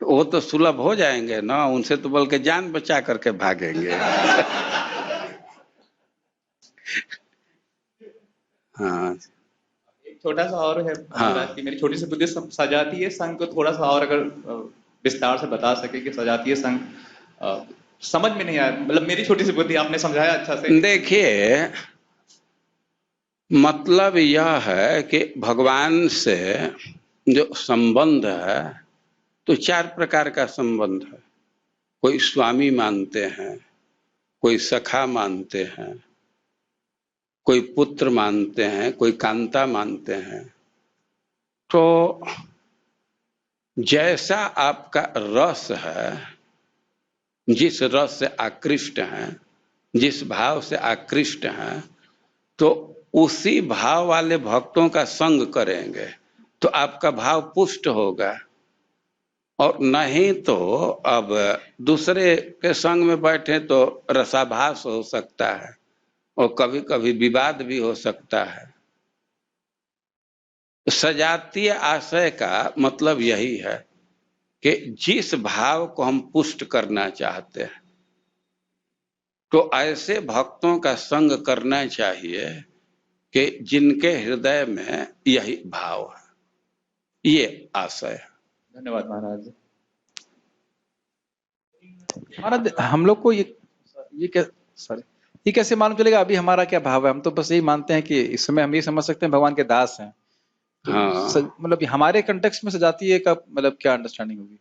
तो वो तो सुलभ हो जाएंगे ना, उनसे तो बल्कि जान बचा करके भागेंगे। हाँ, एक छोटा सा और है महाराज की, मेरी छोटी सी बुद्धि सजातीय संघ को थोड़ा सा और अगर विस्तार से बता सके कि सजातीय संघ समझ में नहीं आया, मतलब मेरी छोटी सी बुद्धि, आपने समझाया अच्छा से। देखिए, मतलब यह है कि भगवान से जो संबंध है, तो 4 प्रकार का संबंध है। कोई स्वामी मानते हैं, कोई सखा मानते हैं, कोई पुत्र मानते हैं, कोई कांता मानते हैं। तो जैसा आपका रस है, जिस रस से आकृष्ट हैं, जिस भाव से आकृष्ट हैं, तो उसी भाव वाले भक्तों का संग करेंगे। तो आपका भाव पुष्ट होगा, और नहीं तो अब दूसरे के संग में बैठे तो रसाभास हो सकता है और कभी कभी विवाद भी हो सकता है। सजातीय आशय का मतलब यही है कि जिस भाव को हम पुष्ट करना चाहते हैं तो ऐसे भक्तों का संग करना चाहिए कि जिनके हृदय में यही भाव है, ये आशय है। धन्यवाद महाराज। महाराज हम लोग को ये कैसे मालूम चलेगा अभी हमारा क्या भाव है? हम तो बस यही मानते हैं कि इस समय हम ये समझ सकते हैं भगवान के दास हैं। हाँ, मतलब हमारे कंटेक्स्ट में सजातीय का मतलब क्या अंडरस्टैंडिंग होगी?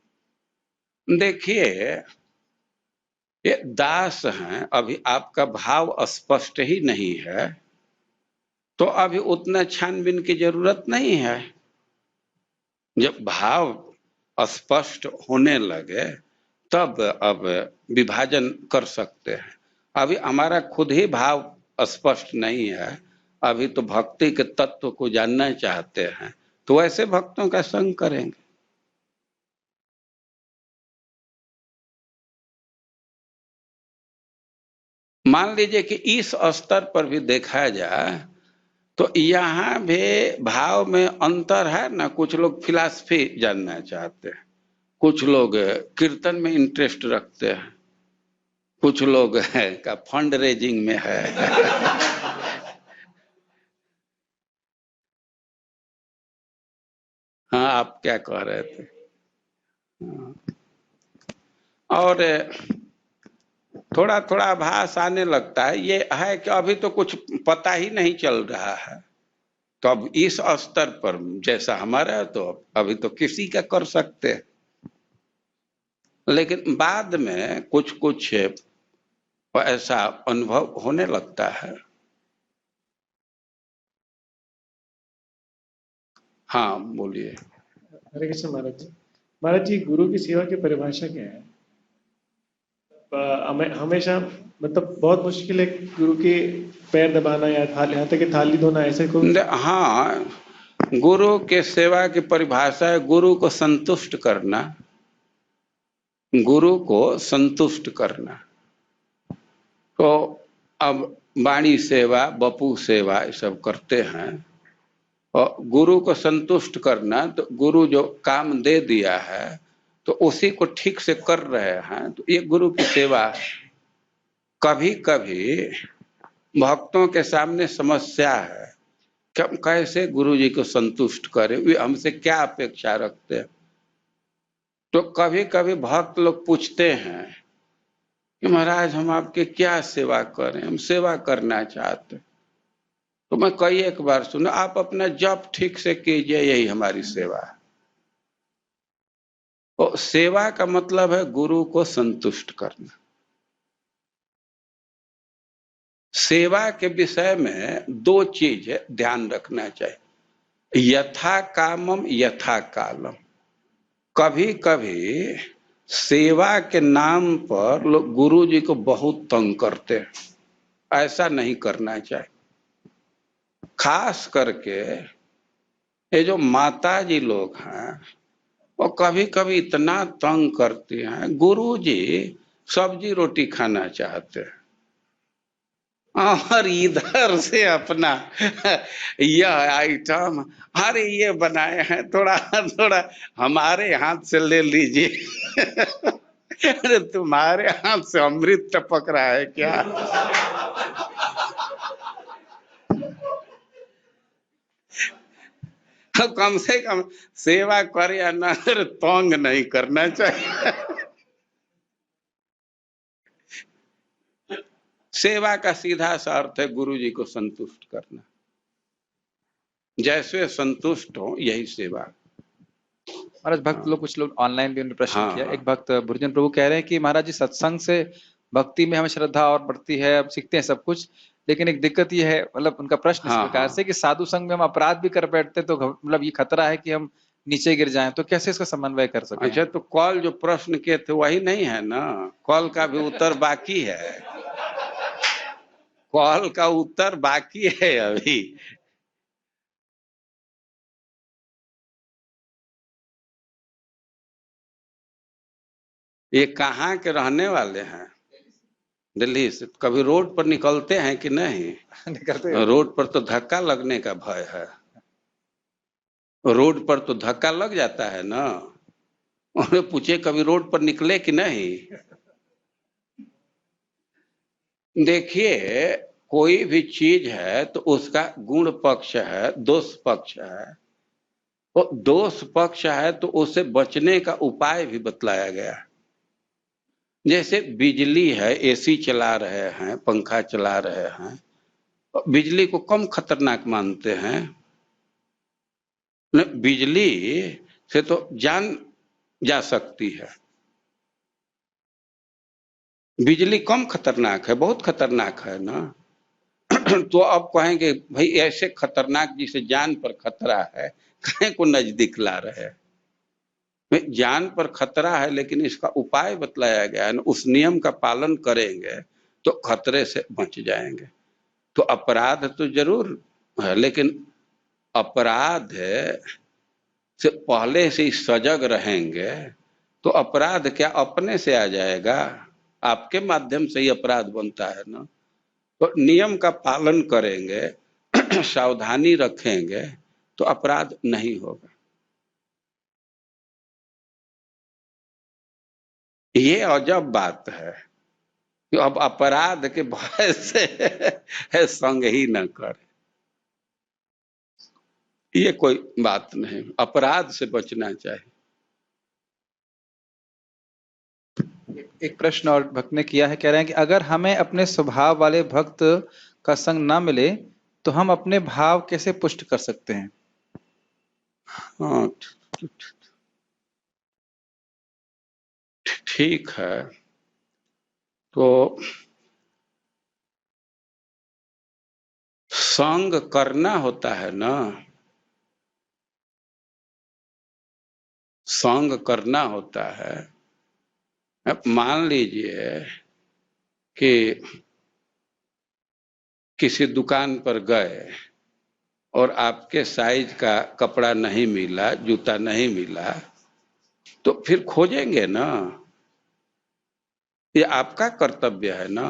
देखिए ये दास हैं, अभी आपका भाव स्पष्ट ही नहीं है तो अभी उतना छानबीन की जरूरत नहीं है। जब भाव स्पष्ट होने लगे तब अब विभाजन कर सकते हैं। अभी हमारा खुद ही भाव स्पष्ट नहीं है, अभी तो भक्ति के तत्व को जानना चाहते हैं, तो ऐसे भक्तों का संग करेंगे। मान लीजिए कि इस स्तर पर भी देखा जाए तो यहाँ भी भाव में अंतर है ना। कुछ लोग फिलॉसफी जानना चाहते हैं, कुछ लोग कीर्तन में इंटरेस्ट रखते हैं, कुछ लोग है का फंड रेजिंग में है। हाँ, आप क्या कह रहे थे? और थोड़ा थोड़ा आभास आने लगता है, ये है कि अभी तो कुछ पता ही नहीं चल रहा है। तो अब इस स्तर पर जैसा हमारा है तो अभी तो किसी का कर सकते हैं, लेकिन बाद में कुछ कुछ ऐसा अनुभव होने लगता है। हाँ बोलिए। हरे कृष्ण महाराज जी। महाराज जी, गुरु की सेवा की परिभाषा क्या है? हमें हमेशा मतलब बहुत मुश्किल है गुरु के पैर दबाना या थाली, यहाँ तक कि थाली धोना, ऐसे को। हाँ, गुरु के सेवा की परिभाषा है गुरु को संतुष्ट करना, गुरु को संतुष्ट करना। तो अब वाणी सेवा, बपू सेवा ये सब करते हैं, और गुरु को संतुष्ट करना तो गुरु जो काम दे दिया है तो उसी को ठीक से कर रहे हैं, तो ये गुरु की सेवा है। कभी कभी भक्तों के सामने समस्या है कि हम कैसे गुरु जी को संतुष्ट करें, वे हमसे क्या अपेक्षा रखते हैं। तो कभी कभी भक्त लोग पूछते हैं कि महाराज हम आपके क्या सेवा करें, हम सेवा करना चाहते। तो मैं कई एक बार सुना, आप अपना जप ठीक से कीजिए, यही हमारी सेवा है। तो सेवा का मतलब है गुरु को संतुष्ट करना। सेवा के विषय में दो चीज ध्यान रखना चाहिए, यथा कामम यथा कालम। कभी कभी सेवा के नाम पर लोग गुरु जी को बहुत तंग करते हैं, ऐसा नहीं करना चाहिए। खास करके ये जो माता जी लोग हैं वो कभी कभी इतना तंग करती हैं, गुरु जी सब्जी रोटी खाना चाहते हैं और इधर से अपना यह आइटम, अरे ये बनाए हैं, थोड़ा थोड़ा हमारे हाथ से ले लीजिए। अरे तुम्हारे हाथ से अमृत टपक रहा है क्या? कम से कम सेवा करे या न करे, तंग नहीं करना चाहिए। सेवा का सीधा सा अर्थ है गुरु जी को संतुष्ट करना, जैसे संतुष्ट हो यही सेवा। महाराज भक्त लोग, कुछ लोग ऑनलाइन भी उन्होंने प्रश्न हाँ, किया। हाँ। एक भक्त बुर्जन प्रभु कह रहे हैं कि महाराज जी सत्संग से भक्ति में हमें श्रद्धा और बढ़ती है, अब सीखते हैं सब कुछ, लेकिन एक दिक्कत ये है, मतलब उनका प्रश्न इस हाँ, प्रकार हाँ। से कि साधु संग में हम अपराध भी कर बैठते तो मतलब ये खतरा है कि हम नीचे गिर जाएं, तो कैसे इसका समन्वय कर सकें? अच्छा, तो कल जो प्रश्न किए थे वही नहीं है ना? कल का भी उत्तर बाकी है, कल का उत्तर बाकी है अभी। ये कहाँ के रहने वाले हैं? दिल्ली से। कभी रोड पर निकलते हैं कि नहीं? निकलते हैं। रोड पर तो धक्का लगने का भय है। रोड पर तो धक्का लग जाता है ना। उन्हें पूछे कभी रोड पर निकले कि नहीं? देखिए, कोई भी चीज है तो उसका गुण पक्ष है, दोष पक्ष है। वो दोष पक्ष है तो उससे बचने का उपाय भी बतलाया गया। जैसे बिजली है, एसी चला रहे हैं, पंखा चला रहे हैं, बिजली को कम खतरनाक मानते हैं। बिजली से तो जान जा सकती है। बिजली कम खतरनाक है, बहुत खतरनाक है ना। तो अब कहेंगे भाई ऐसे खतरनाक जिसे जान पर खतरा है, कहे को नजदीक ला रहे हैं। जान पर खतरा है लेकिन इसका उपाय बतलाया गया है ना, उस नियम का पालन करेंगे तो खतरे से बच जाएंगे। तो अपराध तो जरूर है, लेकिन अपराध से पहले से ही सजग रहेंगे तो अपराध क्या अपने से आ जाएगा? आपके माध्यम से ही अपराध बनता है ना। तो नियम का पालन करेंगे, सावधानी रखेंगे तो अपराध नहीं होगा। ये अजब बात है कि अब अपराध के भय से संग ही न करे। ये कोई बात नहीं, अपराध से बचना चाहिए। एक प्रश्न और भक्त ने किया है, कह रहे हैं कि अगर हमें अपने स्वभाव वाले भक्त का संग ना मिले तो हम अपने भाव कैसे पुष्ट कर सकते हैं? हाँ, ठीक है। तो संग करना होता है ना, संग करना होता है। अब मान लीजिए कि किसी दुकान पर गए और आपके साइज का कपड़ा नहीं मिला, जूता नहीं मिला, तो फिर खोजेंगे ना। ये आपका कर्तव्य है ना।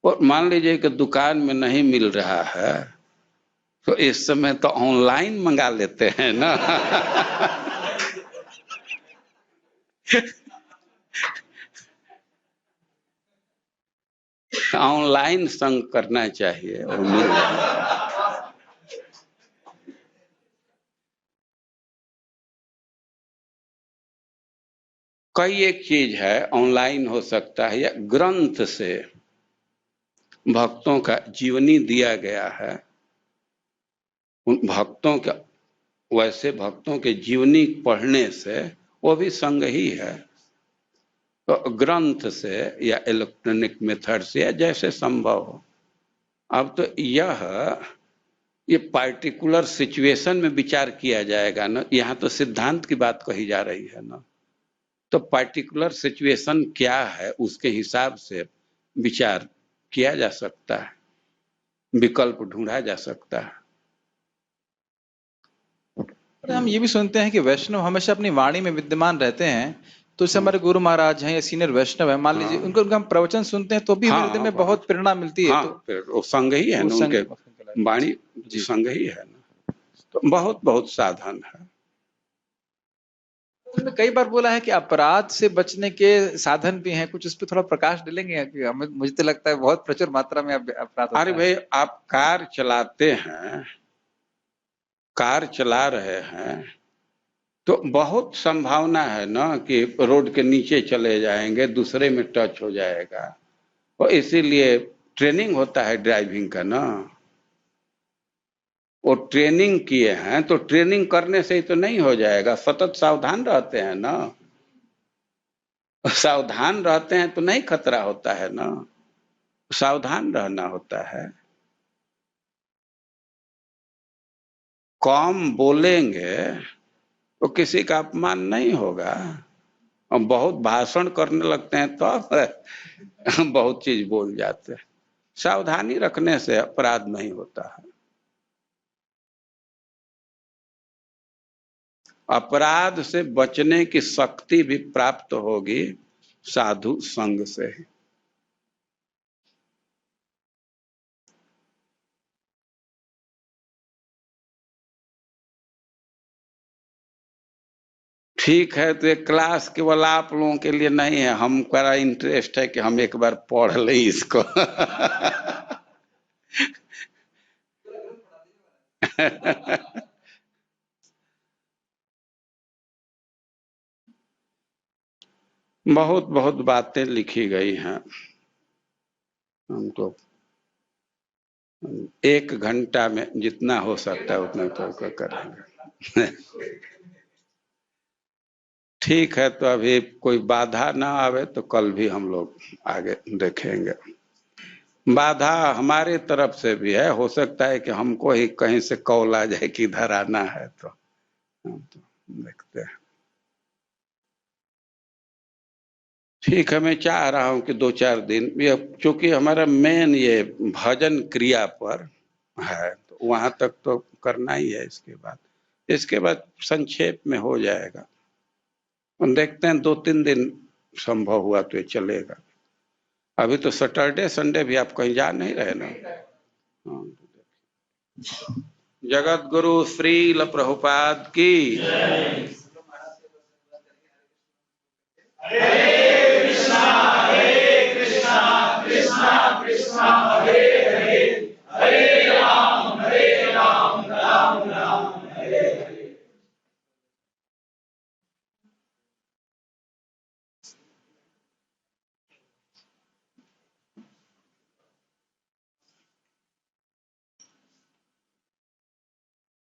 और मान लीजिए कि दुकान में नहीं मिल रहा है तो इस समय तो ऑनलाइन मंगा लेते हैं ना। ऑनलाइन संग करना चाहिए और मिल जाएगा। कई एक चीज है, ऑनलाइन हो सकता है या ग्रंथ से भक्तों का जीवनी दिया गया है। उन भक्तों का, वैसे भक्तों के जीवनी पढ़ने से वो भी संग ही है। तो ग्रंथ से या इलेक्ट्रॉनिक मेथड से या जैसे संभव हो। अब तो ये पार्टिकुलर सिचुएशन में विचार किया जाएगा ना। यहाँ तो सिद्धांत की बात कही जा रही है ना। तो पार्टिकुलर सिचुएशन क्या है उसके हिसाब से विचार किया जा सकता है, विकल्प ढूंढा जा सकता है। हम ये भी सुनते हैं कि वैष्णव हमेशा अपनी वाणी में विद्यमान रहते हैं। तो जैसे हमारे गुरु महाराज हैं या सीनियर वैष्णव है, मान लीजिए उनका हम प्रवचन सुनते हैं तो भी हमारे हृदय में बहुत प्रेरणा मिलती है। तो फिर वो संग ही है ना, उनके वाणी संग ही है ना। तो बहुत बहुत साधन है। उन्होंने कई बार बोला है कि अपराध से बचने के साधन भी हैं, कुछ उस पर थोड़ा प्रकाश डालेंगे कि हमें, मुझे तो लगता है बहुत प्रचुर मात्रा में अपराध होता है। अरे भाई, आप कार चलाते हैं, कार चला रहे हैं तो बहुत संभावना है ना कि रोड के नीचे चले जाएंगे, दूसरे में टच हो जाएगा। और इसीलिए ट्रेनिंग होता है ड्राइविंग का ना। वो ट्रेनिंग किए हैं तो ट्रेनिंग करने से ही तो नहीं हो जाएगा, सतत सावधान रहते हैं ना। सावधान रहते हैं तो नहीं खतरा होता है ना। सावधान रहना होता है। कम बोलेंगे तो किसी का अपमान नहीं होगा। और बहुत भाषण करने लगते हैं तो बहुत चीज बोल जाते हैं। सावधानी रखने से अपराध नहीं होता है। अपराध से बचने की शक्ति भी प्राप्त होगी साधु संग से। ठीक है, तो ये क्लास केवल आप लोगों के लिए नहीं है, हमारा इंटरेस्ट है कि हम एक बार पढ़ लें इसको। बहुत बहुत बातें लिखी गई हैं, हम तो 1 घंटा में जितना हो सकता है उतना तो करेंगे। ठीक है, तो अभी कोई बाधा ना आवे तो कल भी हम लोग आगे देखेंगे। बाधा हमारे तरफ से भी है, हो सकता है कि हमको ही कहीं से कॉल आ जाए कि इधर आना है, तो देखते हैं। ठीक है, मैं चाह रहा हूं कि 2-4 दिन, ये चूंकि हमारा मेन ये भजन क्रिया पर है, तो वहां तक तो करना ही है। इसके बाद संक्षेप में हो जाएगा। देखते हैं 2-3 दिन संभव हुआ तो ये चलेगा। अभी तो सैटरडे संडे भी आप कहीं जा नहीं रहे ना। जगत गुरु श्रील प्रभुपाद की